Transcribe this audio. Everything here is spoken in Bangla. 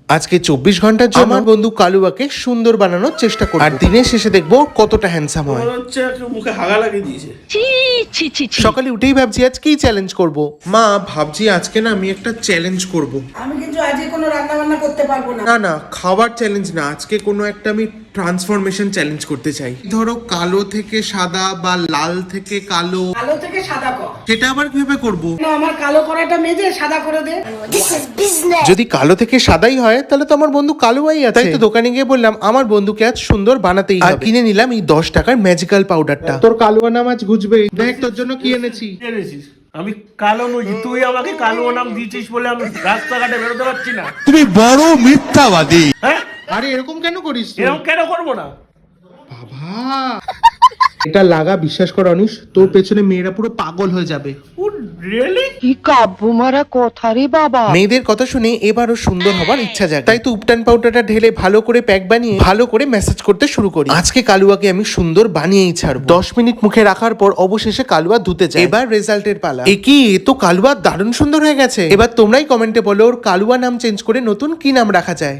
আজকে 24 ঘন্টার জন্য আমার বন্ধু কালুয়াকে সুন্দর বানানোর চেষ্টা করব আর দিনের শেষে দেখবো কতটা হ্যান্ডসাম হয়। হচ্ছে মুখে হাগা লাগিয়ে দিয়েছে। সকালে উঠেই ভাবছি আজ কি চ্যালেঞ্জ করব। মা ভাবছি আজকে না আমি একটা চ্যালেঞ্জ করব। আমি কিন্তু আজকে কোনো রান্না বান্না করতে পারবো না। না না, খাবার চ্যালেঞ্জ না, আজকে কোনো একটা আমি ট্রান্সফরমেশন চ্যালেঞ্জ করতে চাই। ধরো কালো থেকে সাদা বা লাল থেকে কালো। কালো থেকে সাদা কর। সেটা আবার কিভাবে করব? না, আমার কালো করাটা মেজে সাদা করে দে। যদি কালো থেকে সাদাই হয় তাহলে তো আমার বন্ধু কালোই আছে। তাই তো দোকানে গিয়ে বললাম আমার বন্ধুকে আজ সুন্দর বানাতেই হবে। আর কিনে নিলাম এই 10 টাকার ম্যাজিক্যাল পাউডারটা। তোর কালুয়া নাম আজ ঘুচবে। দেখ তোর জন্য কি এনেছি। এনেছিস? আমি কালো নই, তুই আমাকে কালো নাম দিয়েছিস বলে আমি রাস্তাঘাটে বেরোতে পারছি না। তুমি বড় মিথ্যাবাদী। হ্যাঁ, আরে এরকম কেন করিস তুই? এরকম কেন করবো না? বাবা এটা লাগা, বিশ্বাস কর অনিশ, তোর পেছনে মেয়েরা পুরো পাগল হয়ে যাবে। রিয়েলি? কি কাব্য মারা কথা রে বাবা। মেয়েদের কথা শুনে এবারও সুন্দর হবার ইচ্ছা জাগে। তাই তো উপটান পাউডারটা ঢেলে ভালো করে প্যাক বানিয়ে ভালো করে ম্যাসাজ করতে শুরু করি। আজকে কালুয়াকে আমি সুন্দর বানিয়েই ছাড়বো। 10 মিনিট মুখে রাখার পর অবশেষে কালুয়া ধুতে যায়। এবার রেজাল্টের পালা। এ কি, এ তো কালুয়া দারুণ সুন্দর হয়ে গেছে। এবার তোমরাই কমেন্টে বলো ওর কালুয়া নাম চেঞ্জ করে নতুন কি নাম রাখা যায়।